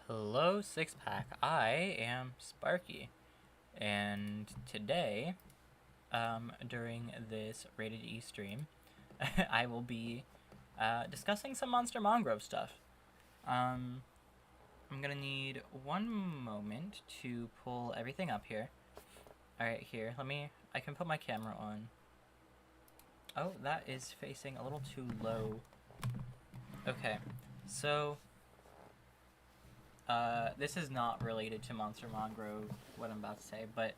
Hello, Six Pack. I am Sparky, and today, during this Rated E stream, I will be discussing some Monster Mongrove stuff. Um, I'm gonna need one moment to pull everything up here. Alright, here, I can put my camera on. Oh, that is facing a little too low. Okay, so this is not related to Monster Mongrove, what I'm about to say, but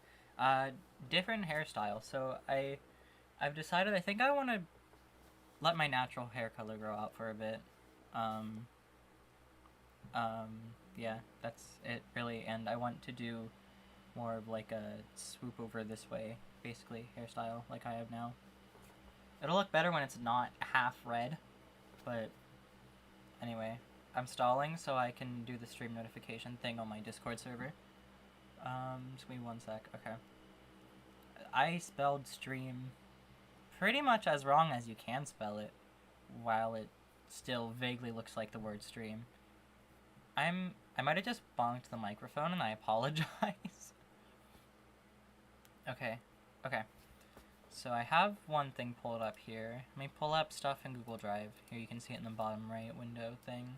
different hairstyle. So I've decided I think I want to let my natural hair color grow out for a bit. Um, um, yeah, that's it really, and I want to do more of like a swoop over this way, basically hairstyle like I have now. It'll look better when it's not half red, but anyway, I'm stalling so I can do the stream notification thing on my Discord server. Just give me one sec. Okay. I spelled stream pretty much as wrong as you can spell it, while it still vaguely looks like the word stream. I might have just bonked the microphone, and I apologize. Okay. Okay. So I have one thing pulled up here. Let me pull up stuff in Google Drive. Here you can see it in the bottom right window thing.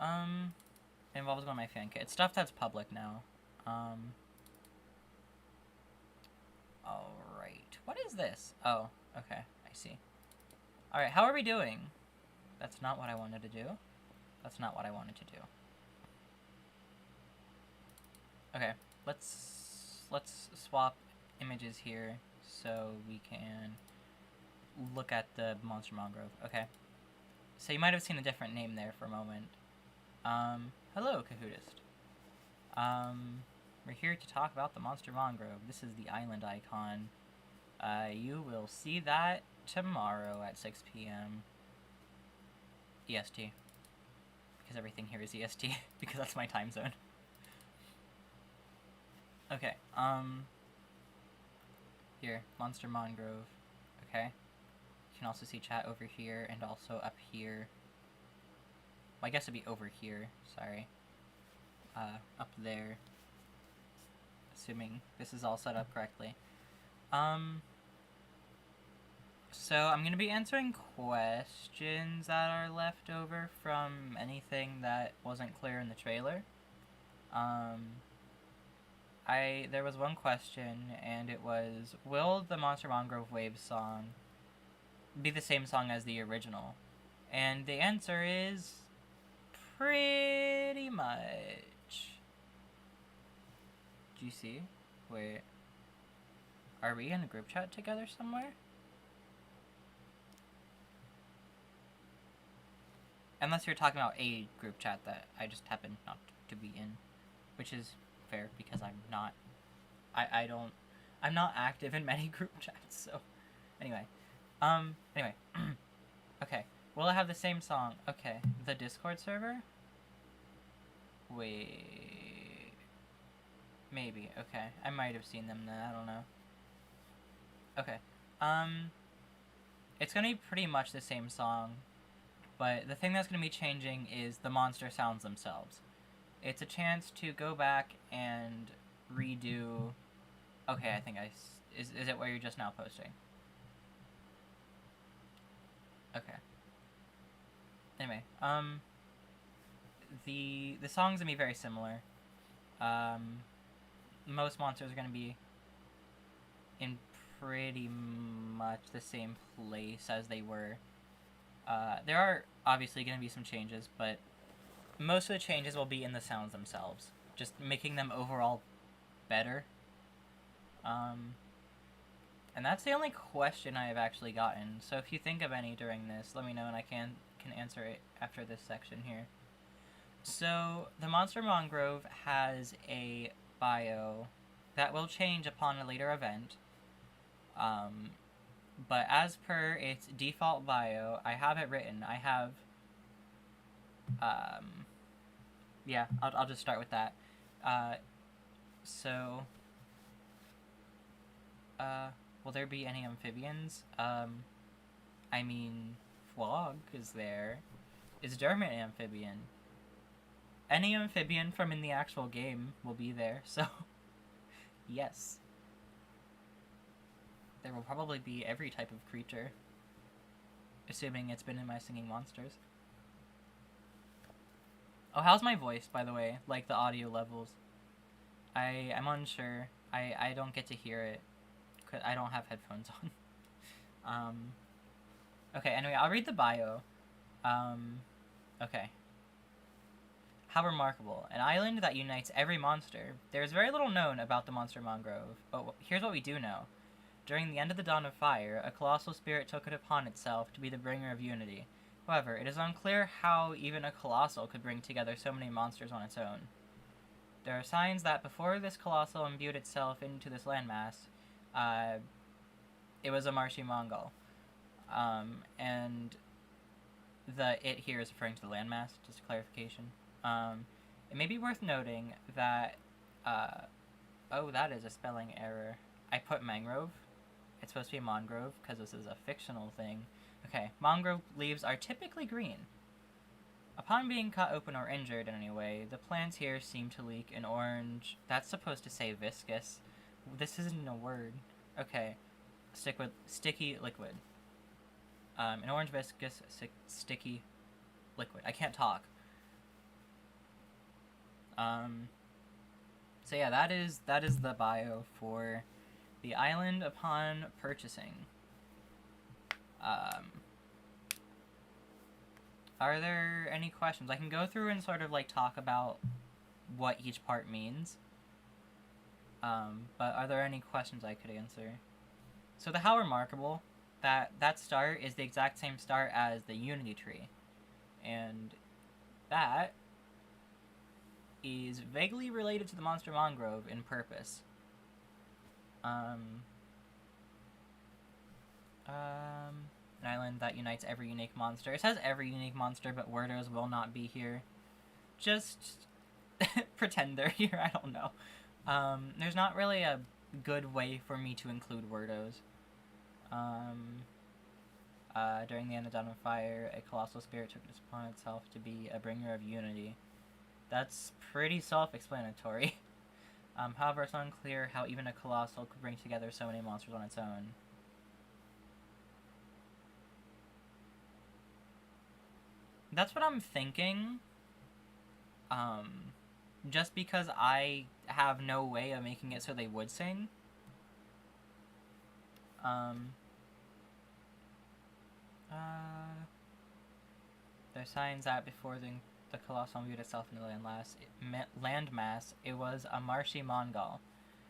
It involves one of my fan kit. It's stuff that's public now. Alright. What is this? Oh, okay. I see. Alright, how are we doing? That's not what I wanted to do. That's not what I wanted to do. Okay, let's swap images here so we can look at the Monster Mongrove. Okay. So you might have seen a different name there for a moment. Hello, Kahootist. We're here to talk about the Monster Mongrove. This is the island icon. You will see that tomorrow at 6 p.m. EST. Because everything here is EST, because that's my time zone. Okay, here, Monster Mongrove, okay? You can also see chat over here, and also up here. Well, I guess it'd be over here, sorry. Up there. Assuming this is all set up correctly. So I'm gonna be answering questions that are left over from anything that wasn't clear in the trailer. There was one question, and it was, will the Monster Mongrove Waves song be the same song as the original? And the answer is pretty much. Do you see? Wait. Are we in a group chat together somewhere? Unless you're talking about a group chat that I just happen not to be in. Which is fair, because I'm not active in many group chats, so anyway. Anyway. Okay. Will it have the same song? Okay. The Discord server? Wait. Maybe. Okay. I might have seen them then. I don't know. Okay. It's gonna be pretty much the same song, but the thing that's gonna be changing is the monster sounds themselves. It's a chance to go back and redo. Okay, I think is it where you're just now posting? Okay. Anyway, the song's gonna be very similar. Most monsters are gonna be in pretty much the same place as they were. There are obviously gonna be some changes, but most of the changes will be in the sounds themselves, just making them overall better. And that's the only question I have actually gotten, so if you think of any during this, let me know and I can answer it after this section here. So, the Monster Mongrove has a bio that will change upon a later event, but as per its default bio, I have it written. I have, yeah, I'll just start with that. Will there be any amphibians? I mean, Flog is there. Is Dermot an amphibian? any amphibian from in the actual game will be there, so yes. There will probably be every type of creature, assuming it's been in my Singing Monsters. Oh, how's my voice, by the way? Like, the audio levels. I'm unsure. I don't get to hear it. I don't have headphones on. Okay, anyway, I'll read the bio. Okay. How remarkable. An island that unites every monster. There is very little known about the monster Mongrove, but here's what we do know. During the end of the Dawn of Fire, a colossal spirit took it upon itself to be the bringer of unity. However, it is unclear how even a colossal could bring together so many monsters on its own. There are signs that before this colossal imbued itself into this landmass, it was a marshy Mongol. And the "it" here is referring to the landmass, just a clarification. It may be worth noting that, oh, that is a spelling error. I put Mangrove. It's supposed to be Mongrove, because this is a fictional thing. Okay, Mongrove leaves are typically green. Upon being cut open or injured in any way, the plants here seem to leak an orange... That's supposed to say viscous. This isn't a word. Okay, sticky liquid. An orange viscous sticky liquid. I can't talk. So yeah, that is the bio for the island upon purchasing. Are there any questions? I can go through and sort of like talk about what each part means. But are there any questions I could answer? So the how remarkable, that star is the exact same star as the Unity Tree. And that is vaguely related to the monster Mongrove in purpose. An island that unites every unique monster. It says every unique monster, but Wordos will not be here. Just pretend they're here, I don't know. There's not really a good way for me to include Wordos. During the end of Dawn of Fire, a colossal spirit took it upon itself to be a bringer of unity. That's pretty self-explanatory. However, it's unclear how even a colossal could bring together so many monsters on its own. That's what I'm thinking. Just because I have no way of making it so they would sing. There's signs that before the colossal viewed itself in the landmass, it was a marshy Mongol.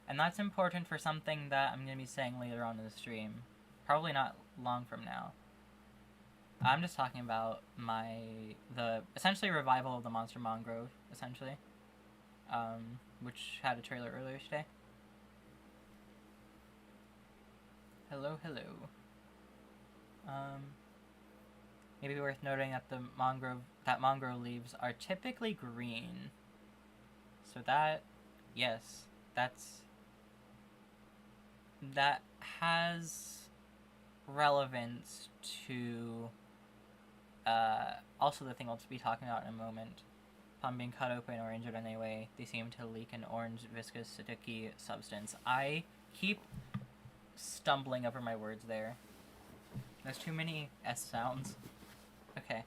And that's important for something that I'm going to be saying later on in the stream. Probably not long from now. I'm just talking about the essentially revival of the monster Mongrove, essentially. Which had a trailer earlier today. Hello. Maybe worth noting that the Mongrove leaves are typically green. So that has relevance to also the thing I'll be talking about in a moment. Upon being cut open or injured in any way, they seem to leak an orange viscous sticky substance. I keep stumbling over my words there. There's too many S sounds. Okay.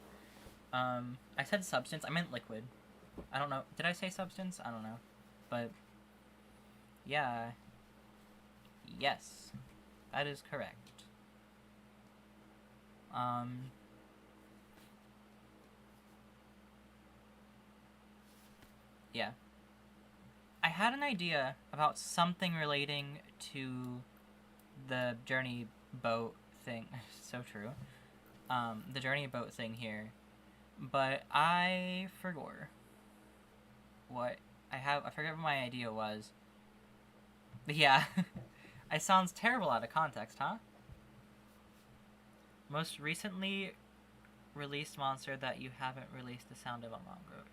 I said substance. I meant liquid. I don't know. Did I say substance? I don't know. But yeah. Yes. That is correct. Yeah. I had an idea about something relating to the journey boat thing. So true. The journey boat thing here. But I forgot what I forget what my idea was. But yeah. It sounds terrible out of context, huh? Most recently released monster that you haven't released the sound of on Mongrove.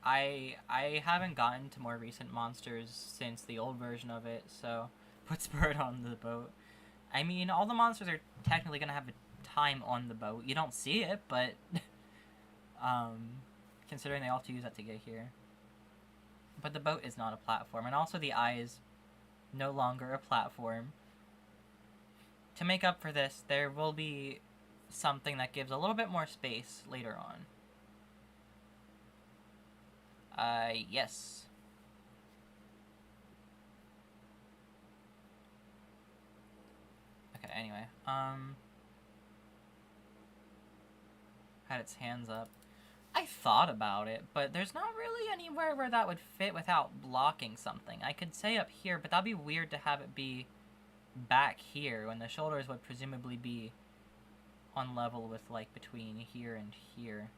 I haven't gotten to more recent monsters since the old version of it, so put Spurt on the boat. I mean, all the monsters are technically gonna have a time on the boat. You don't see it, but considering they all have to use that to get here. But the boat is not a platform, and also the eye is no longer a platform. To make up for this, there will be something that gives a little bit more space later on. Yes. Okay, anyway, had its hands up. I thought about it, but there's not really anywhere where that would fit without blocking something. I could say up here, but that'd be weird to have it be back here when the shoulders would presumably be on level with, like, between here and here.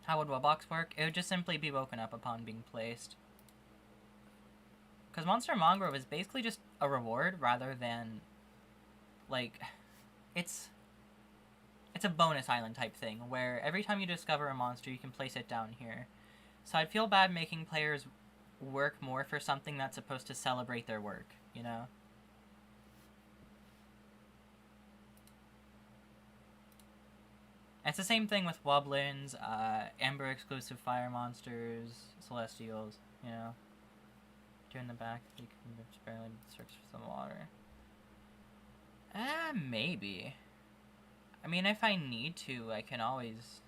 How would Webbox work? It would just simply be woken up upon being placed. Because Monster Mongrove is basically just a reward rather than, like, it's a bonus island type thing, where every time you discover a monster, you can place it down here. So I'd feel bad making players work more for something that's supposed to celebrate their work, you know? It's the same thing with Wobblins, Amber exclusive fire monsters, Celestials, you know? During the back, you can just barely search for some water. Maybe. I mean, if I need to, I can always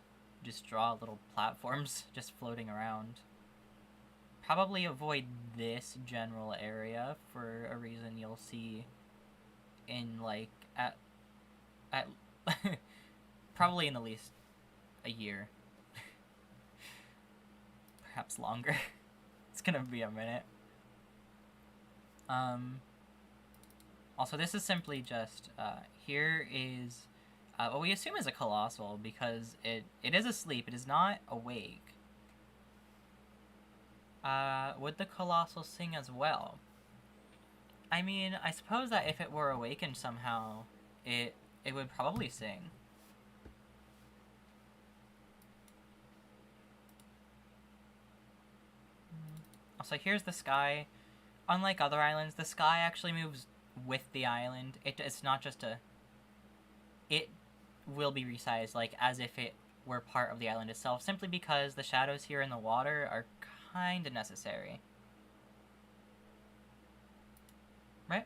just draw little platforms just floating around. Probably avoid this general area for a reason you'll see in, like, at probably in at least a year. Perhaps longer. It's gonna be a minute. Also, this is simply just, here is, what we assume is a colossal, because it is asleep, it is not awake. Would the colossal sing as well? I mean, I suppose that if it were awakened somehow, it would probably sing. Also, here's the sky. Unlike other islands, the sky actually moves with the island. It's not just a... It will be resized, like, as if it were part of the island itself, simply because the shadows here in the water are kind of necessary. Right?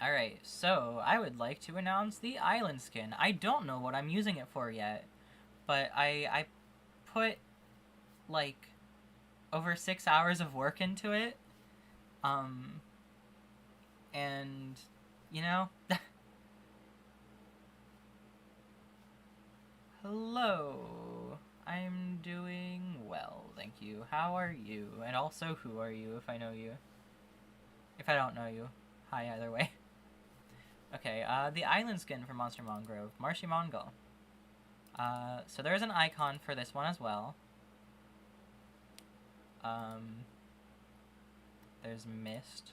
Alright, so I would like to announce the island skin. I don't know what I'm using it for yet, but I put, like, over 6 hours of work into it, and, you know, hello, I'm doing well, thank you. How are you? And also, who are you, if I know you? If I don't know you, hi either way. Okay, the island skin for Monster Mongrove, Marshy Mongol. So there's an icon for this one as well. There's mist.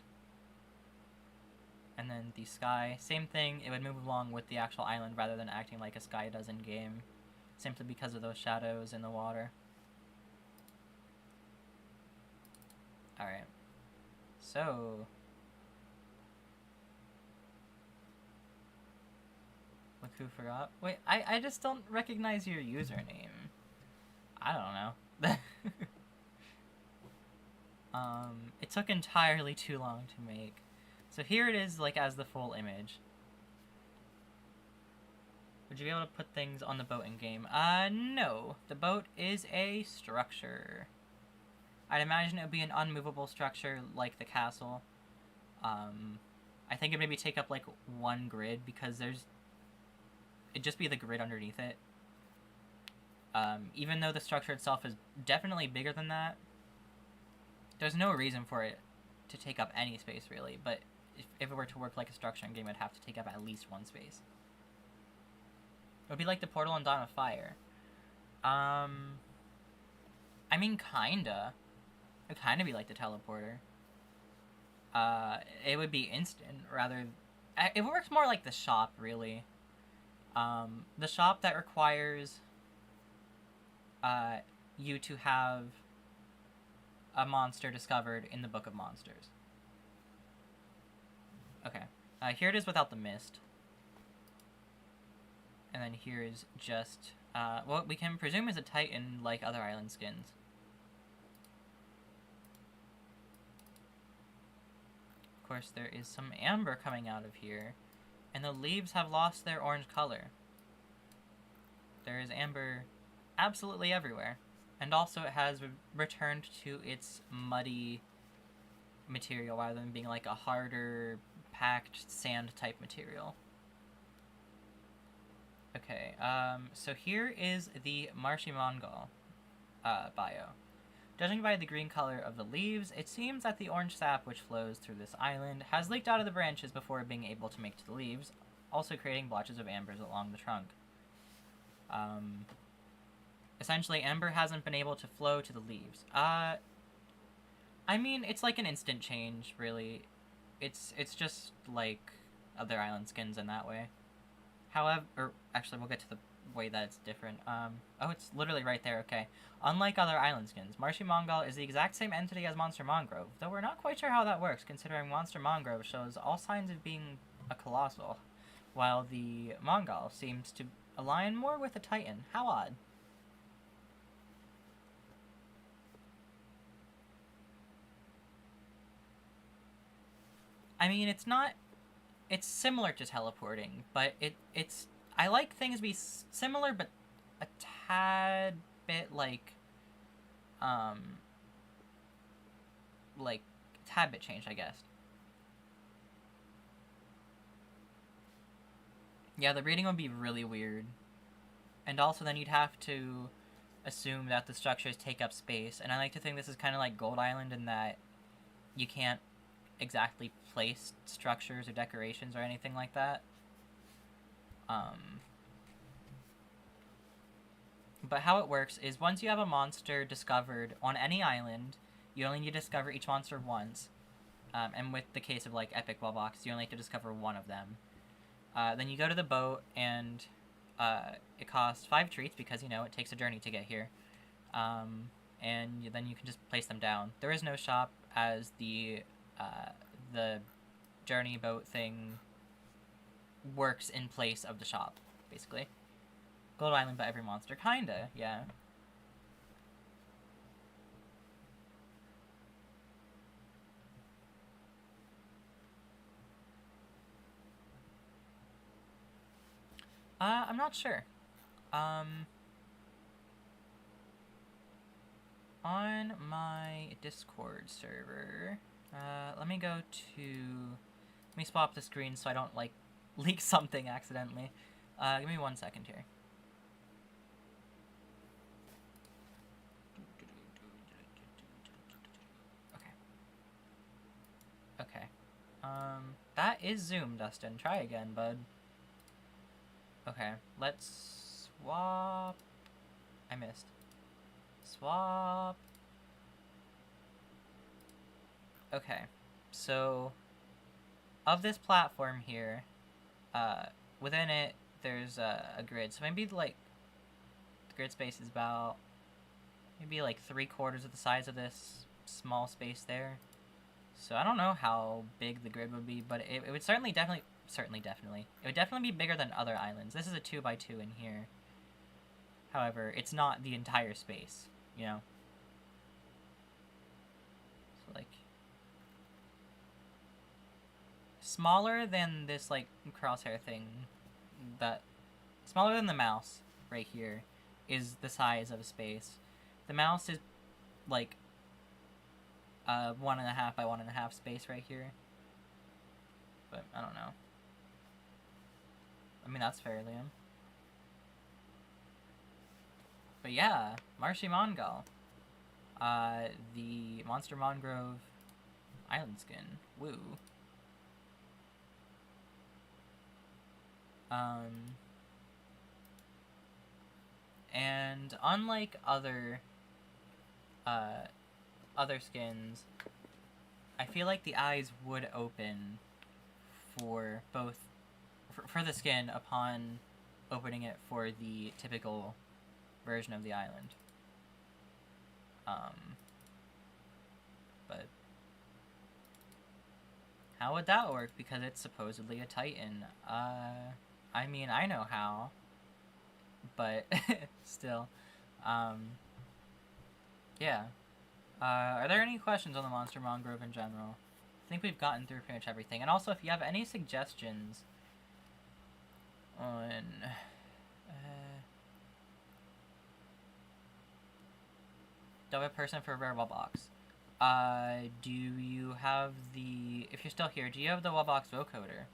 And then the sky, same thing, it would move along with the actual island rather than acting like a sky does in game, simply because of those shadows in the water. Alright. So... Look who forgot. Wait, I just don't recognize your username. I don't know. It took entirely too long to make. So here it is, like, as the full image. Would you be able to put things on the boat in game? No. The boat is a structure. I'd imagine it would be an unmovable structure like the castle. I think it maybe take up, like, one grid, because it'd just be the grid underneath it. Even though the structure itself is definitely bigger than that, there's no reason for it to take up any space, really, but if it were to work like a structure in game, it'd have to take up at least one space. It would be like the portal in Dawn of Fire. I mean, kinda. It would kinda be like the teleporter. It would be instant, rather... It works more like the shop, really. The shop that requires you to have a monster discovered in the Book of Monsters. Okay. Here it is without the mist. And then here is just, what we can presume is a Titan like other island skins. Of course, there is some amber coming out of here. And the leaves have lost their orange color. There is amber absolutely everywhere. And also it has returned to its muddy material rather than being like a harder, packed sand type material. Okay, so here is the Marshy Mongrove bio. Judging by the green color of the leaves, it seems that the orange sap which flows through this island has leaked out of the branches before being able to make to the leaves, also creating blotches of ambers along the trunk. Essentially, amber hasn't been able to flow to the leaves. I mean, it's like an instant change, really. It's just like other island skins in that way. However, or actually, we'll get to the way that it's different. Oh, it's literally right there, okay. Unlike other island skins, Marshy Mongrove is the exact same entity as Monster Mongrove, though we're not quite sure how that works, considering Monster Mongrove shows all signs of being a colossal, while the Mongrove seems to align more with a Titan. How odd. I mean, it's not... It's similar to teleporting, but it's... I like things to be similar, but a tad bit like... tad bit changed, I guess. Yeah, the reading would be really weird. And also then you'd have to assume that the structures take up space, and I like to think this is kind of like Gold Island in that you can't exactly place structures or decorations or anything like that. But how it works is once you have a monster discovered on any island, you only need to discover each monster once. And with the case of like Epic Wellbox, you only have to discover one of them. Then you go to the boat, and it costs 5 treats because, you know, it takes a journey to get here. And then you can just place them down. There is no shop, as the journey boat thing works in place of the shop, basically. Gold Island, but every monster. Kinda, yeah. I'm not sure. On my Discord server, let me go to... Let me swap the screen so I don't, like, leak something accidentally. Give me 1 second here. Okay. That is Zoom, Dustin. Try again, bud. Okay, let's swap... I missed. Swap... Okay, so... Of this platform here, within it, there's a grid. So maybe, like, the grid space is about... maybe, like, 3/4 of the size of this small space there. So I don't know how big the grid would be, but it would certainly definitely... It would definitely be bigger than other islands. This is a 2x2 in here. However, it's not the entire space, you know? So, like... smaller than this, like, crosshair thing that... smaller than the mouse right here is the size of a space. The mouse is, like, 1.5 by 1.5 space right here. But, I don't know. I mean, that's fair, Liam. But yeah, Marshy Mongrove. The Monster Mongrove Island skin. Woo. And unlike other skins, I feel like the eyes would open for both for the skin upon opening it for the typical version of the island. How would that work? Because it's supposedly a Titan. I mean, I know how. But, still. Yeah. Are there any questions on the Monster Mongrove in general? I think we've gotten through pretty much everything. And also, if you have any suggestions on... Dove person for rare Wubbox. Do you have the... If you're still here, do you have the Wubbox vocoder?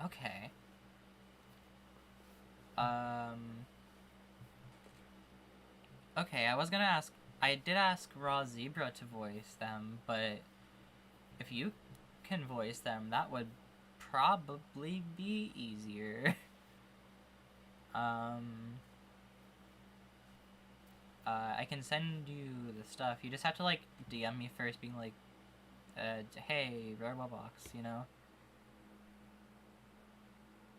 Okay. Okay, I was gonna ask... I did ask Raw Zebra to voice them, but... If you can voice them, that would probably be easier. I can send you the stuff. You just have to, like, DM me first, being like, hey, rare Wubbox, you know?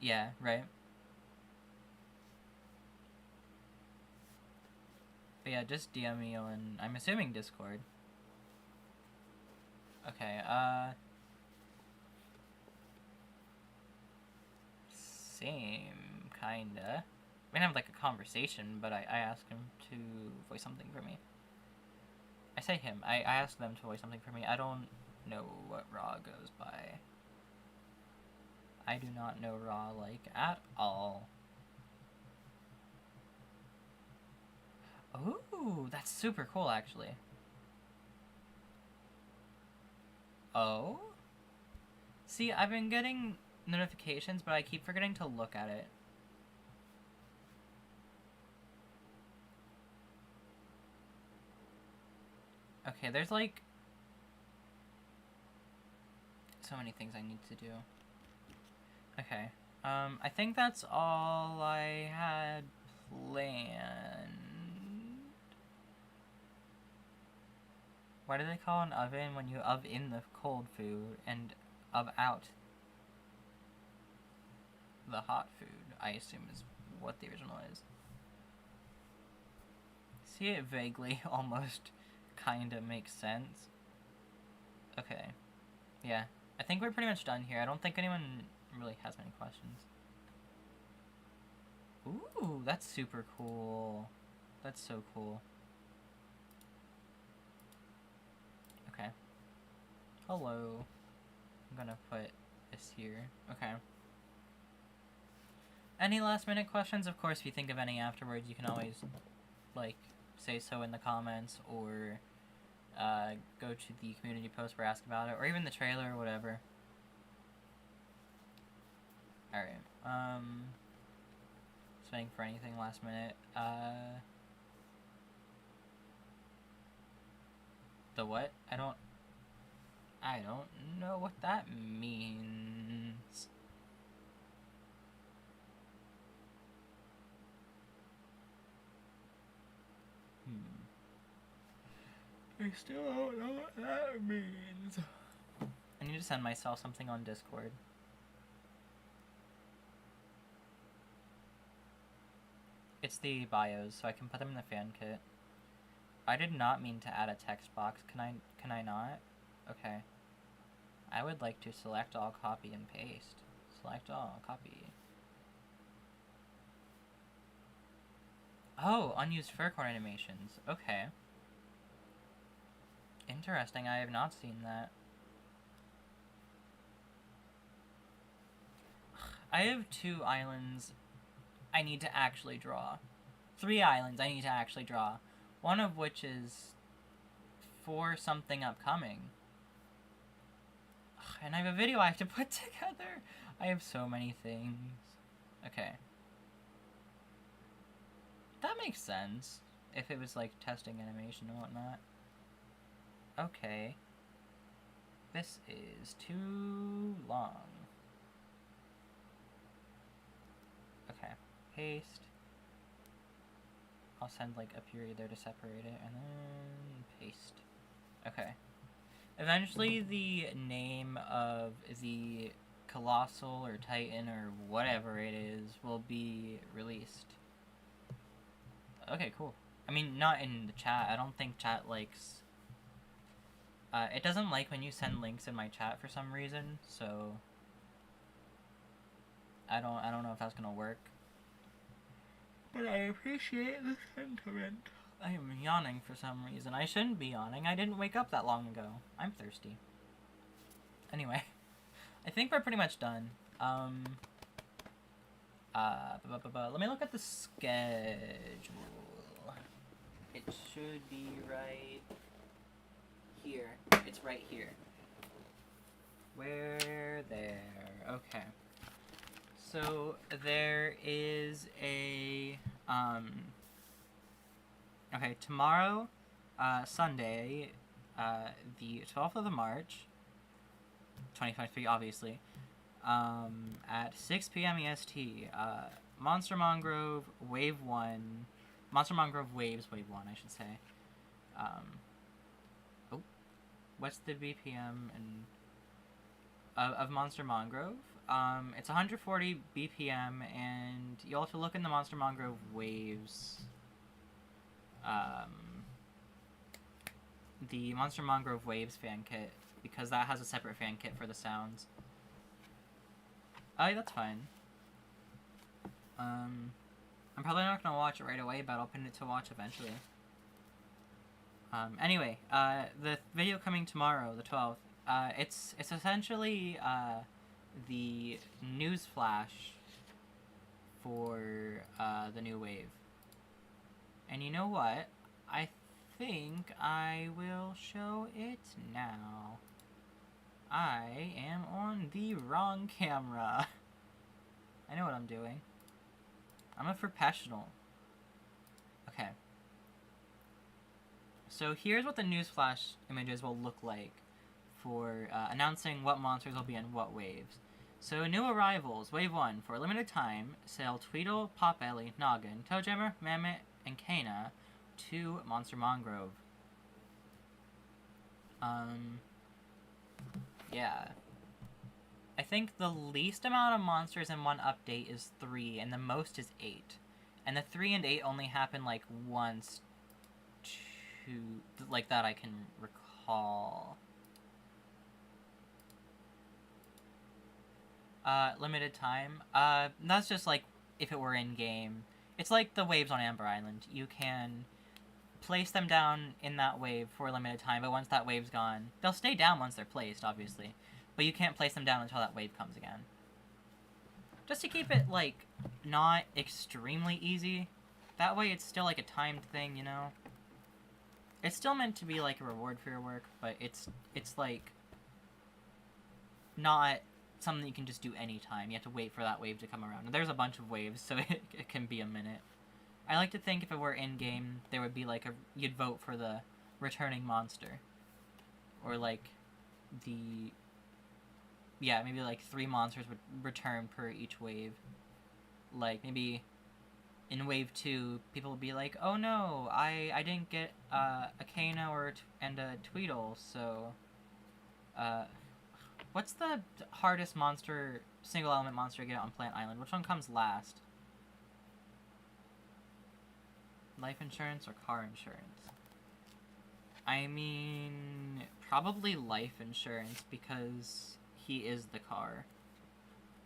Yeah, right? But yeah, just DM me on, I'm assuming Discord. Okay, same, kinda. We didn't have, like, a conversation, but I asked him to voice something for me. I say him. I asked them to voice something for me. I don't know what Raw goes by. I do not know Raw, like, at all. Ooh, that's super cool, actually. Oh? See, I've been getting notifications, but I keep forgetting to look at it. Okay, there's, like, so many things I need to do. Okay, I think that's all I had planned. Why do they call an oven when you of in the cold food and of out the hot food? I assume is what the original is. See, it vaguely almost kinda makes sense. Okay. Yeah. I think we're pretty much done here. I don't think anyone really has many questions. Ooh, that's super cool. That's so cool. Okay. Hello. I'm gonna put this here. Okay. Any last minute questions? Of course, if you think of any afterwards, you can always, like, say so in the comments, or go to the community post where ask about it, or even the trailer or whatever. Alright, just waiting for anything last minute. The what? I don't know what that means. I still don't know what that means. I need to send myself something on Discord. It's the bios, so I can put them in the fan kit. I did not mean to add a text box. Can I not? Okay. I would like to select all, copy, and paste. Select all, copy. Oh, unused fur corn animations. Okay. Interesting, I have not seen that. I have 2 islands I need to actually draw. 3 islands I need to actually draw. One of which is for something upcoming. And I have a video I have to put together. I have so many things. Okay. That makes sense. If it was like testing animation and whatnot. Okay. This is too long. Okay. Paste. I'll send like a period there to separate it, and then paste. Okay. Eventually the name of the Colossal or Titan or whatever it is will be released. Okay, cool. I mean, not in the chat. I don't think chat likes... it doesn't like when you send links in my chat for some reason, so... I don't know if that's gonna work. But I appreciate the sentiment. I am yawning for some reason. I shouldn't be yawning. I didn't wake up that long ago. I'm thirsty. Anyway, I think we're pretty much done. Let me look at the schedule. It should be right here. It's right here. Where there? Okay. So there is a okay, tomorrow, Sunday, the 12th of March, 2023, obviously, at 6 p.m. EST, Monster Mongrove Wave 1, Monster Mongrove Waves Wave 1, I should say. Oh, what's the BPM and of Monster Mongrove? It's 140 BPM, and you'll have to look in the Monster Mongrove Waves. The Monster Mongrove Waves fan kit, because that has a separate fan kit for the sounds. Oh, that's fine. I'm probably not gonna watch it right away, but I'll pin it to watch eventually. Anyway, the video coming tomorrow, the 12th, it's essentially, the news flash for, the new wave. And you know what? I think I will show it now. I am on the wrong camera. I know what I'm doing. I'm a professional. Okay. So here's what the newsflash images will look like for announcing what monsters will be in what waves. So new arrivals, Wave 1, for a limited time, sail Tweedle, Potbelly, Noggin, Toejammer, Mammoth, and Kana to Monster Mongrove. Yeah. I think the least amount of monsters in one update is 3, and the most is 8. And the 3 and 8 only happen, like, once, like, that I can recall. Limited time. That's just, like, if it were in-game. It's like the waves on Amber Island. You can place them down in that wave for a limited time, but once that wave's gone, they'll stay down once they're placed, obviously. But you can't place them down until that wave comes again. Just to keep it, like, not extremely easy. That way it's still, like, a timed thing, you know? It's still meant to be, like, a reward for your work, but it's like, not something you can just do anytime. You have to wait for that wave to come around. And there's a bunch of waves, so it can be a minute. I like to think if it were in-game, there would be, like, you'd vote for the returning monster. Or, like, yeah, maybe, like, 3 monsters would return per each wave. Like, maybe in Wave 2, people would be like, oh no, I didn't get a Kana and a Tweedle, so... what's the hardest monster, single element monster to get on Plant Island? Which one comes last? Life insurance or car insurance? I mean, probably life insurance, because he is the car.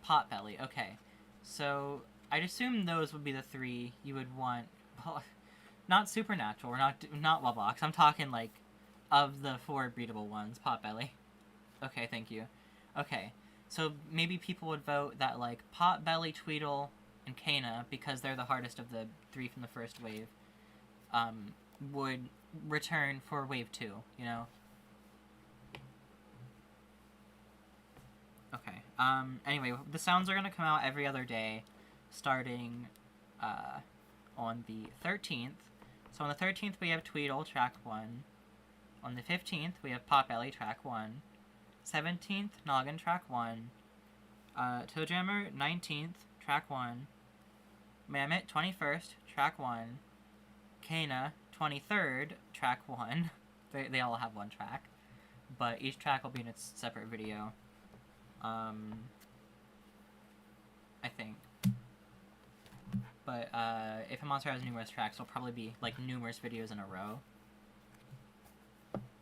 Potbelly, okay. So, I'd assume those would be the 3 you would want. Well, not Supernatural, or not Wubbox. I'm talking, like, of the 4 breedable ones. Potbelly. Okay, thank you. Okay, so maybe people would vote that, like, Potbelly, Tweedle, and Kana, because they're the hardest of the 3 from the first wave, would return for Wave 2, you know? Okay, anyway, the sounds are gonna come out every other day, starting, on the 13th. So on the 13th, we have Tweedle, track 1. On the 15th, we have Potbelly, track 1. 17th, Noggin, track 1. Toejammer, 19th, track 1. Mammoth, 21st, track 1. Kana, 23rd, track 1. They all have 1 track. But each track will be in its separate video. I think. But if a monster has numerous tracks, it'll probably be like numerous videos in a row.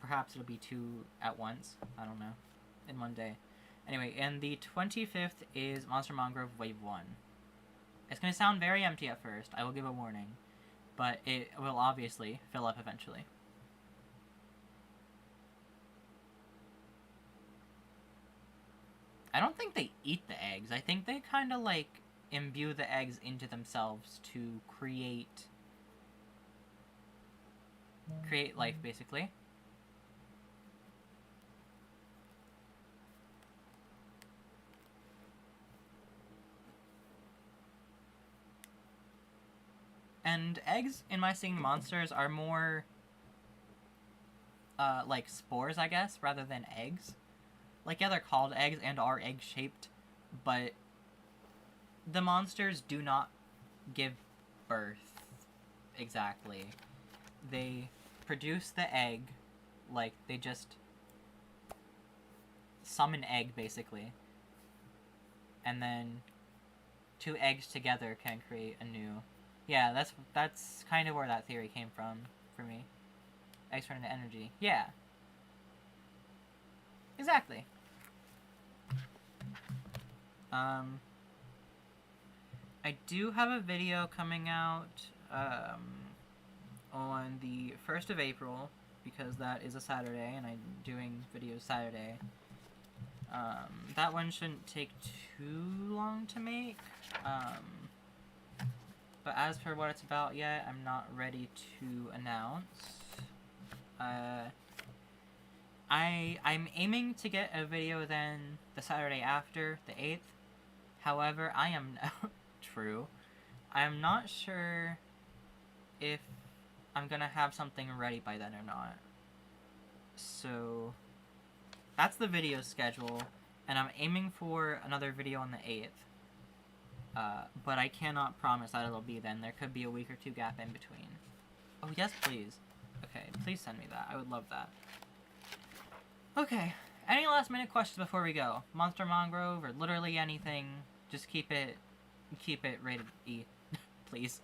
Perhaps it'll be 2 at once. I don't know. In one day. Anyway, and the 25th is Monster Mongrove Wave 1. It's going to sound very empty at first. I will give a warning. But it will obviously fill up eventually. I don't think they eat the eggs. I think they kind of like imbue the eggs into themselves to create life, basically. And eggs in My Singing Monsters are more like spores, I guess, rather than eggs. Like, yeah, they're called eggs and are egg-shaped, but the monsters do not give birth exactly. They produce the egg, like, they just summon egg, basically. And then 2 eggs together can create a new... Yeah, that's kind of where that theory came from, for me. Eggs turn into energy. Yeah. Exactly. I do have a video coming out on the 1st of April, because that is a Saturday, and I'm doing videos Saturday. That one shouldn't take too long to make. But as for what it's about yet, I'm not ready to announce. I'm aiming to get a video then the Saturday after, the 8th. However, I am true. I am not sure if I'm gonna have something ready by then or not. So that's the video schedule, and I'm aiming for another video on the 8th. But I cannot promise that it'll be then. There could be a week or 2 gap in between. Oh, yes, please. Okay, please send me that. I would love that. Okay, any last minute questions before we go? Monster Mongrove, or literally anything, just keep it rated E, please.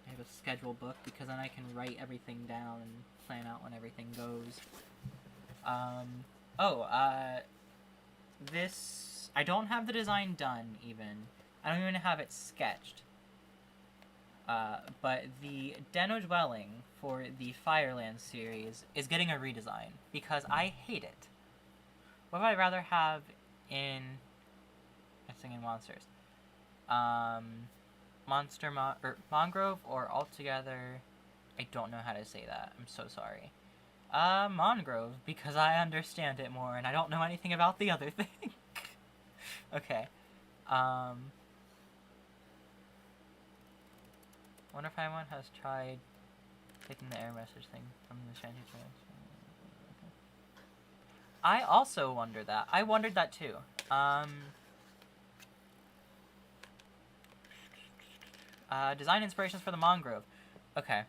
I have a schedule book, because then I can write everything down and plan out when everything goes. This, I don't have the design done, even. I don't even have it sketched. But the Den-O Dwelling for the Fireland series is getting a redesign, because I hate it. What would I rather have in Singing Monsters? Mongrove, or altogether, I don't know how to say that. I'm so sorry. Mongrove, because I understand it more, and I don't know anything about the other thing. Okay. Wonder if anyone has tried taking the error message thing from the shanty chance. I also wonder that. I wondered that too. Design inspirations for the Mongrove. Okay.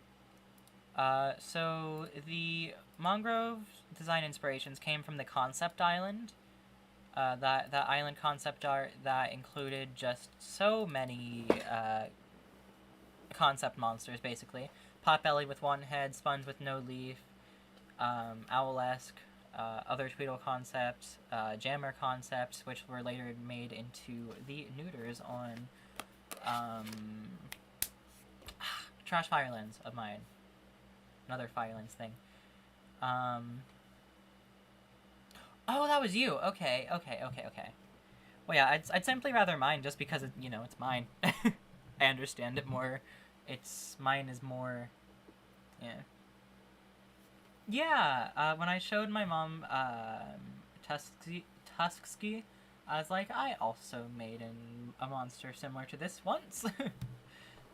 So the Mongrove design inspirations came from the concept island. That island concept art that included just so many concept monsters, basically. Potbelly with 1 head, Sponge with no leaf, Owlesque, other Tweedle concepts, Jammer concepts, which were later made into the neuters on Trash Firelands of mine. Another Firelands thing. Oh, that was you! Okay. Well, yeah, I'd simply rather mine, just because, it's mine. I understand it more. Mine is more, yeah. Yeah, when I showed my mom, Tuskski, I was like, I also made a monster similar to this once.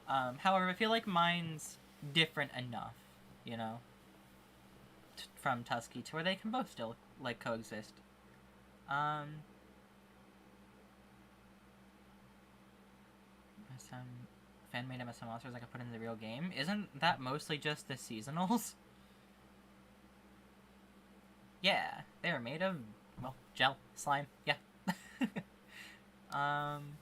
However, I feel like mine's different enough, from Tusky to where they can both still, coexist. Some fan-made MSM monsters I could put in the real game. Isn't that mostly just the seasonals? Yeah, they are made of well, gel, slime, yeah. um...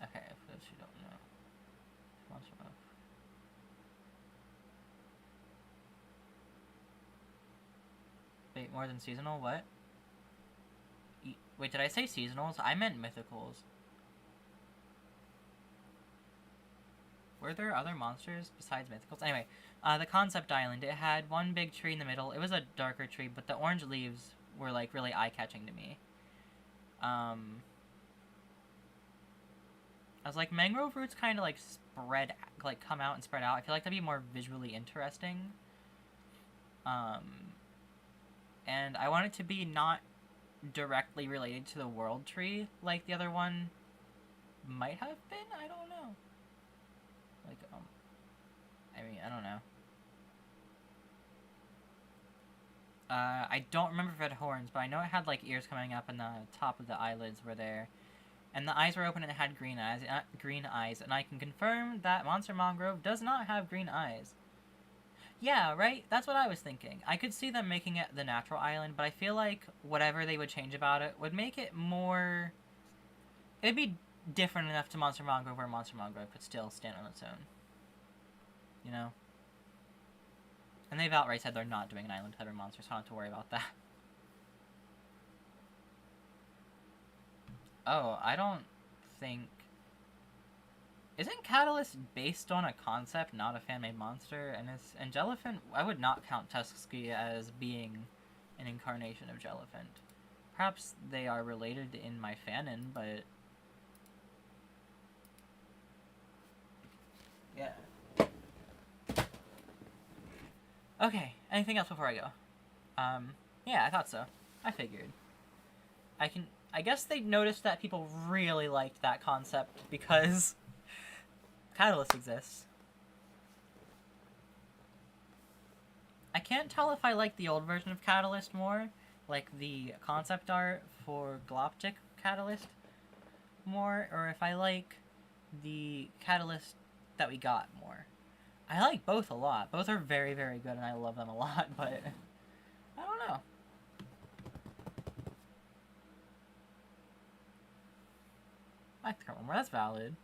Okay, for those who don't know. Monster Monk. Wait, more than seasonal? What? Wait, did I say seasonals? I meant mythicals. Were there other monsters besides mythicals? Anyway, the concept island. It had one big tree in the middle. It was a darker tree, but the orange leaves were, like, really eye-catching to me. I was like, mangrove roots kind of, like, spread, like, come out and spread out. I feel like that'd be more visually interesting. And I want it to be not directly related to the world tree like the other one might have been. I don't know. Like, I mean, I don't know. I don't remember if it had horns, but I know it had, like, ears coming up and the top of the eyelids were there. And the eyes were open and it had green eyes, and I can confirm that Monster Mongrove does not have green eyes. Yeah, right? That's what I was thinking. I could see them making it the natural island, but I feel like whatever they would change about it would make it more... It'd be different enough to Monster Mongrove where Monster Mongrove could still stand on its own. You know? And they've outright said they're not doing an island type of monster, so I don't have to worry about that. Oh, I don't think... Isn't Catalyst based on a concept, not a fan-made monster? And Jellyfin, I would not count Tusky as being an incarnation of Jellyfin. Perhaps they are related in my fanon, but... Yeah. Okay, anything else before I go? Yeah, I thought so. I figured. I guess they noticed that people really liked that concept because Catalyst exists. I can't tell if I like the old version of Catalyst more, like the concept art for Galactic Catalyst more, or if I like the Catalyst that we got more. I like both a lot. Both are very, very good and I love them a lot, but I don't know. I have to come more. That's valid.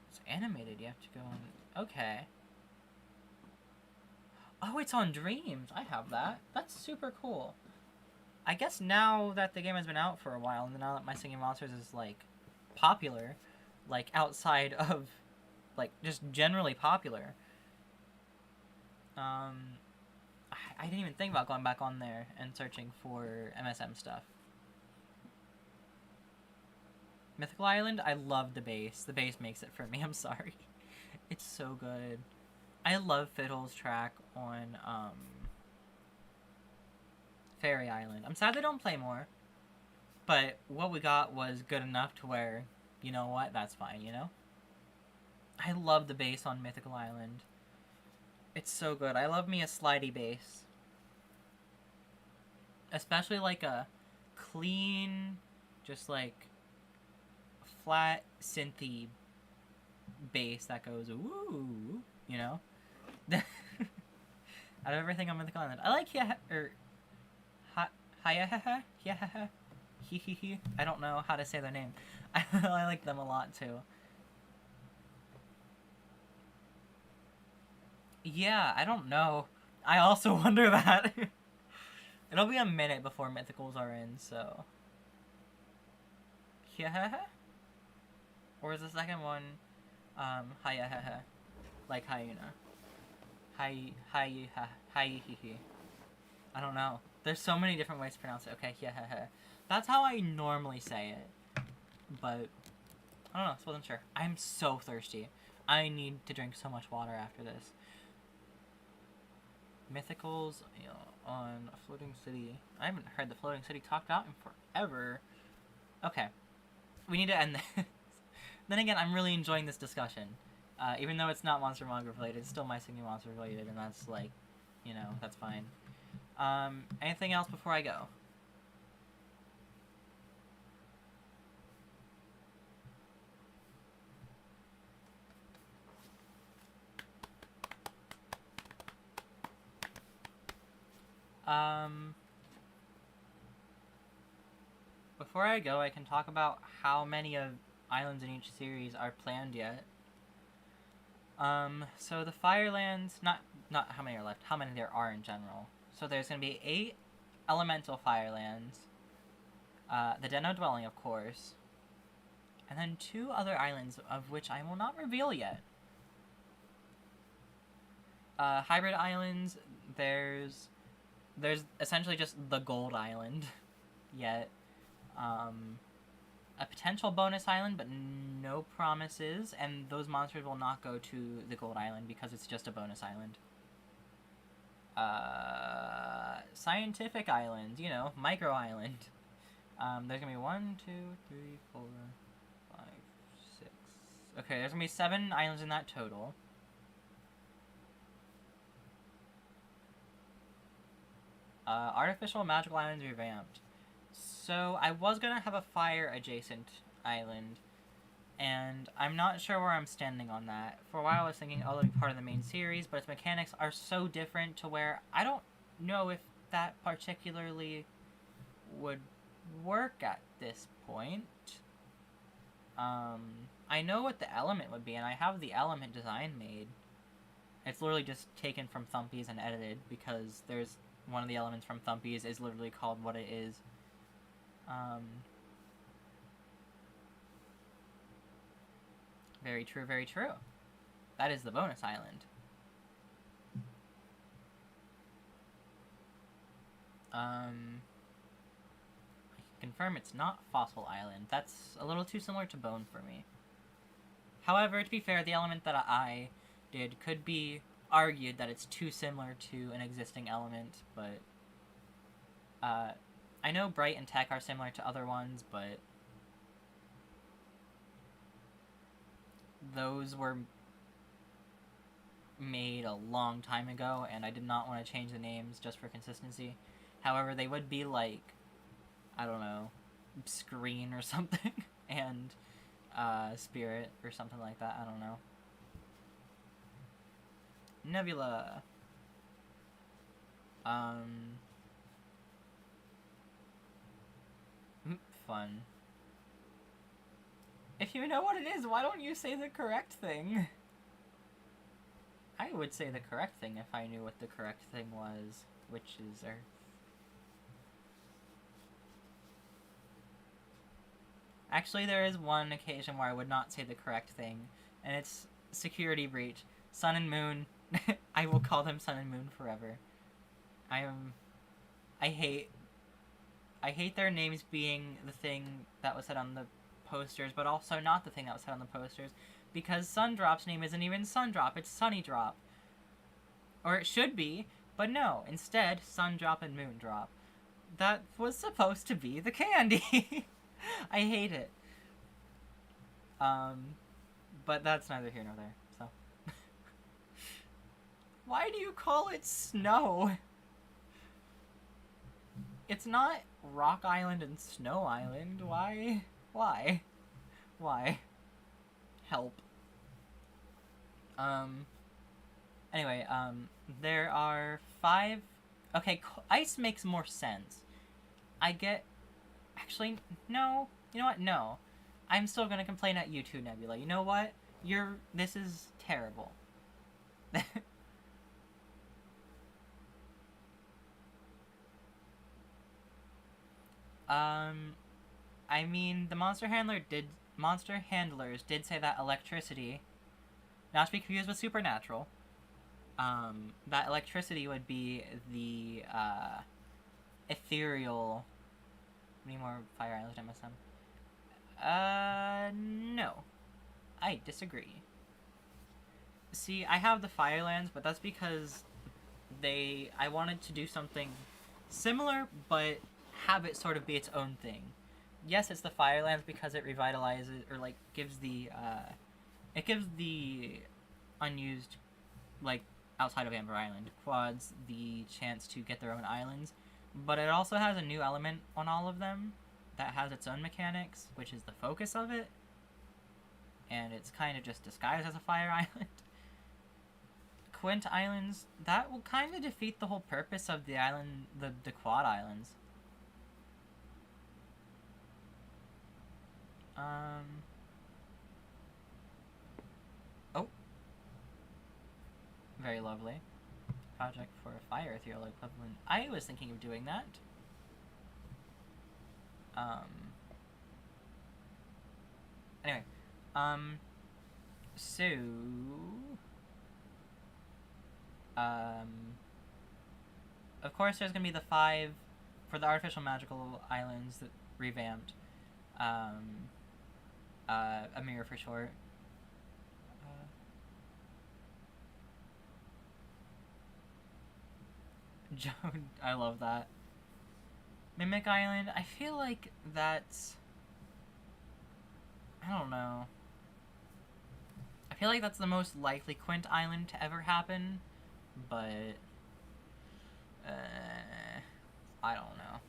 It's animated. You have to go on. Okay. Oh, it's on Dreams. I have that. That's super cool. I guess now that the game has been out for a while, and now that My Singing Monsters is, like, popular, like, outside of, like, just generally popular, I didn't even think about going back on there and searching for MSM stuff. Mythical Island, I love the bass. The bass makes it for me, I'm sorry. It's so good. I love Fiddle's track on, Fairy Island. I'm sad they don't play more, but what we got was good enough to where, you know what, that's fine, you know? I love the bass on Mythical Island. It's so good. I love me a slidey bass. Especially like a clean, just like flat synthy bass that goes woo, you know? Out of everything on Mythical Island. I like I don't know how to say their name. I like them a lot too. Yeah, I don't know. I also wonder that. It'll be a minute before Mythicals are in, so... Or is the second one, like hyena? I don't know. There's so many different ways to pronounce it. Okay, That's how I normally say it. But, I don't know, just wasn't sure. I'm so thirsty. I need to drink so much water after this. Mythicals, you know, on Floating City. I haven't heard the Floating City talked about in forever. Okay. We need to end this. Then again, I'm really enjoying this discussion. Even though it's not Monster Manga related, it's still My Singing Monster related, and that's like, you know, that's fine. Anything else before I go? Before I go, I can talk about how many of islands in each series are planned yet. So the Firelands, not how many are left, how many there are in general. So there's gonna be 8 elemental Firelands, the Den of Dwelling, of course, and then 2 other islands of which I will not reveal yet. Hybrid islands, there's essentially just the Gold Island, yet. A potential bonus island, but no promises, and those monsters will not go to the Gold Island because it's just a bonus island. Scientific island, you know, micro island. There's gonna be 1, 2, 3, 4, 5, 6. Okay, there's gonna be 7 islands in that total. Artificial magical islands revamped. So I was gonna have a fire adjacent island, and I'm not sure where I'm standing on that. For a while I was thinking, oh, it'll be part of the main series, but its mechanics are so different to where I don't know if that particularly would work at this point. I know what the element would be, and I have the element design made. It's literally just taken from Thumpies and edited, because there's one of the elements from Thumpies is literally called what it is. Very true, very true. That is the bonus island. I can confirm it's not Fossil Island. That's a little too similar to Bone for me. However, to be fair, the element that I did could be argued that it's too similar to an existing element, but I know Bright and Tech are similar to other ones, but those were made a long time ago, and I did not want to change the names just for consistency. However, they would be like, I don't know, Screen or something, and Spirit or something like that, I don't know. Nebula. Fun. If you know what it is, why don't you say the correct thing? I would say the correct thing if I knew what the correct thing was, which is Earth. Actually, there is one occasion where I would not say the correct thing, and it's Security Breach. Sun and Moon. I will call them Sun and Moon forever. I hate their names being the thing that was said on the posters, but also not the thing that was said on the posters, because Sundrop's name isn't even Sundrop, it's Sunnydrop. Or it should be, but no, instead, Sundrop and Moondrop. That was supposed to be the candy! I hate it. But that's neither here nor there, so. Why do you call it Snow? It's not Rock Island and Snow Island. Why? Why? Why? Help. Anyway, there are 5... Okay, ice makes more sense. I get... Actually, no. You know what? No. I'm still gonna complain at you too, Nebula. You know what? This is terrible. I mean, the monster handlers did say that electricity, not to be confused with supernatural, that electricity would be the, ethereal... How many more fire islands did I miss them? No. I disagree. See, I have the Firelands, but that's because I wanted to do something similar, but have it sort of be its own thing. Yes, it's the Firelands because it revitalizes, or, like, gives the unused, like, outside of Amber Island, quads the chance to get their own islands, but it also has a new element on all of them that has its own mechanics, which is the focus of it, and it's kind of just disguised as a fire island. Quint Islands, that will kind of defeat the whole purpose of the island, the Quad Islands. Oh. Very lovely. Project for a fire ethereal equivalent. I was thinking of doing that. Anyway. So... of course there's gonna be the 5 for the artificial magical islands that revamped. A mirror for short. Joan, I love that. Mimic Island, I feel like that's... I don't know. I feel like that's the most likely Quint Island to ever happen, but... I don't know.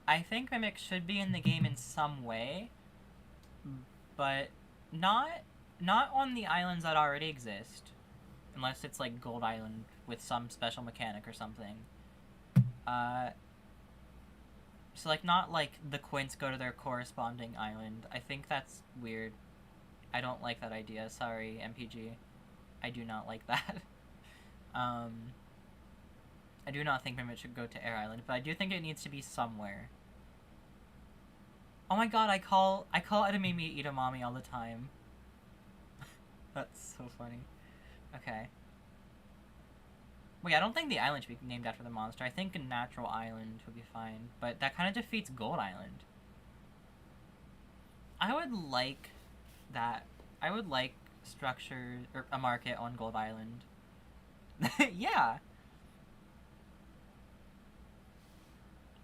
I think Mimic should be in the game in some way, but not on the islands that already exist. Unless it's like Gold Island with some special mechanic or something. So like not like the Quints go to their corresponding island. I think that's weird. I don't like that idea. Sorry, MPG. I do not like that. I do not think Mimic should go to Air Island, but I do think it needs to be somewhere. Oh my god, I call Edamame Edamame all the time. That's so funny. Okay. Wait, I don't think the island should be named after the monster. I think a natural island would be fine, but that kind of defeats Gold Island. I would like that. I would like structure or a market on Gold Island. Yeah.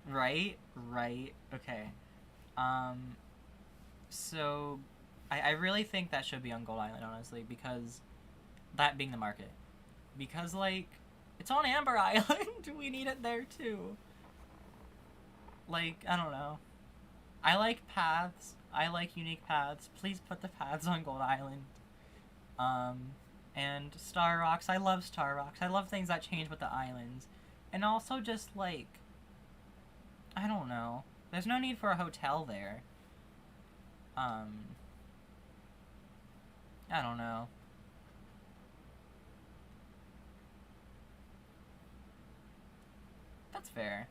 Right? Right. Okay. So I really think that should be on Gold Island, honestly, because that being the market. Because, like, it's on Amber Island. We need it there, too. Like, I don't know. I like paths. I like unique paths. Please put the paths on Gold Island. And Star Rocks. I love Star Rocks. I love things that change with the islands. And also just, like, I don't know. There's no need for a hotel there. I don't know. That's fair.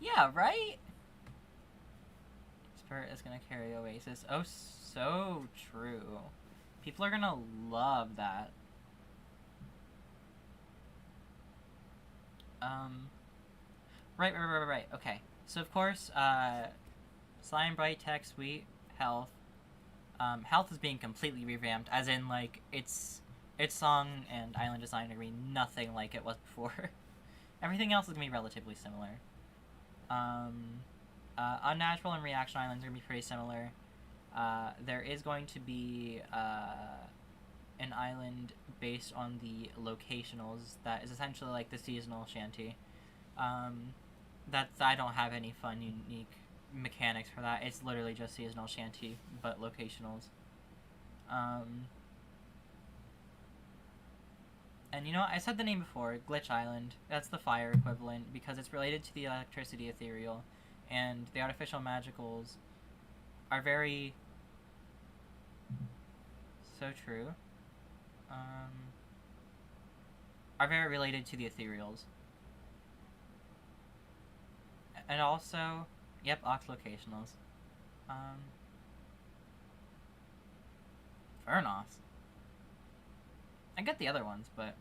Yeah, right? Spirit is gonna carry Oasis. Oh, so true. People are gonna love that. Right. Okay. So, of course, Slime, Bright, Tech, Sweet, Health. Health is being completely revamped, as in, like, its song and island design are going to be nothing like it was before. Everything else is going to be relatively similar. Unnatural and Reaction Islands are going to be pretty similar. There is going to be an island based on the locationals that is essentially like the seasonal shanty. I don't have any fun, unique mechanics for that. It's literally just seasonal shanty, but locationals. And you know what? I said the name before, Glitch Island. That's the fire equivalent, because it's related to the electricity ethereal, and the artificial magicals are very... so true. Are very related to the ethereals. And also, yep, Ox locationals. Vernos. I get the other ones, but...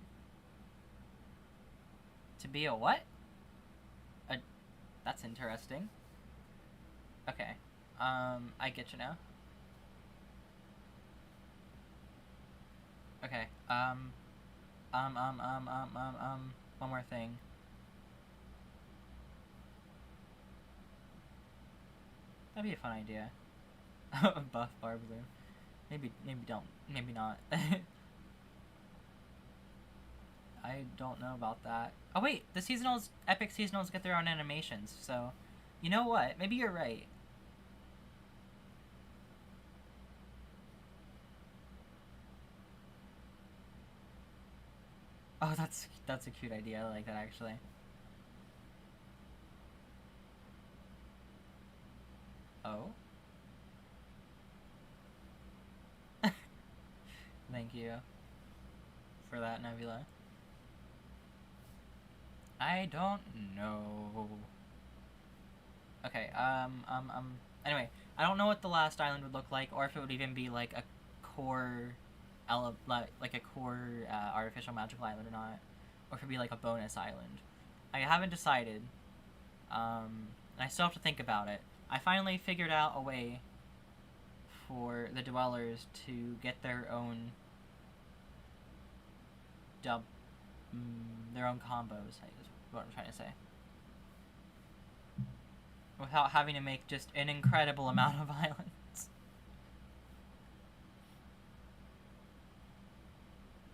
to be a what? That's interesting. Okay. I get you now. Okay. One more thing. That'd be a fun idea. Buff Barbler. Maybe don't. Maybe not. I don't know about that. Oh wait, the seasonals, epic seasonals get their own animations, so... You know what? Maybe you're right. Oh, that's a cute idea. I like that actually. Oh. Thank you for that, Nebula. I don't know. Okay, anyway, I don't know what the last island would look like, or if it would even be like a core, like a core artificial magical island or not, or if it'd be like a bonus island. I haven't decided. And I still have to think about it. I finally figured out a way for the dwellers to get their own their own combos. Is what I'm trying to say. Without having to make just an incredible amount of islands.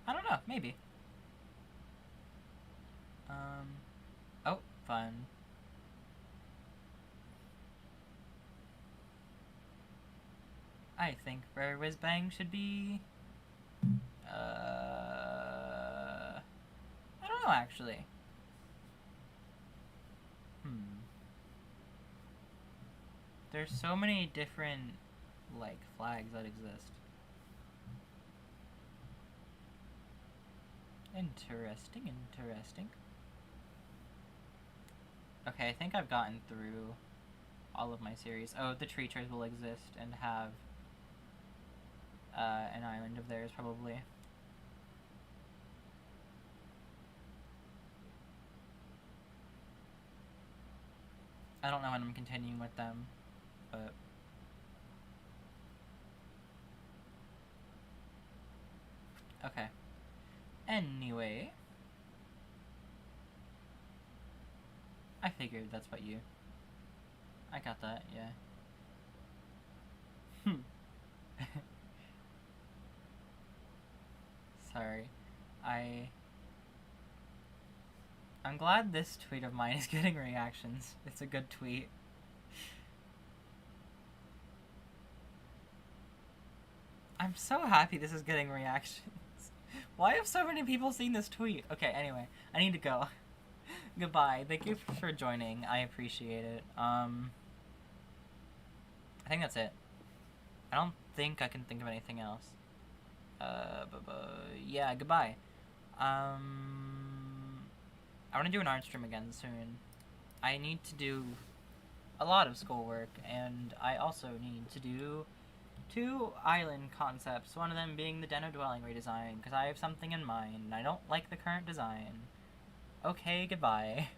I don't know, maybe. Oh, fun. I think Rare Whiz Bang should be... I don't know, actually. There's so many different, like, flags that exist. Interesting, interesting. Okay, I think I've gotten through all of my series. Oh, the Treachers will exist and have an island of theirs, probably. I don't know when I'm continuing with them, but... Okay. Anyway... I figured that's what you... I got that, yeah. Sorry. I'm glad this tweet of mine is getting reactions. It's a good tweet. I'm so happy this is getting reactions. Why have so many people seen this tweet? Okay, anyway, I need to go. Goodbye. Thank you for joining. I appreciate it. I think that's it. I don't think I can think of anything else. Yeah, goodbye. I want to do an art stream again soon. I need to do a lot of schoolwork, and I also need to do 2 island concepts, one of them being the Den of Dwelling redesign, because I have something in mind, and I don't like the current design. Okay, goodbye.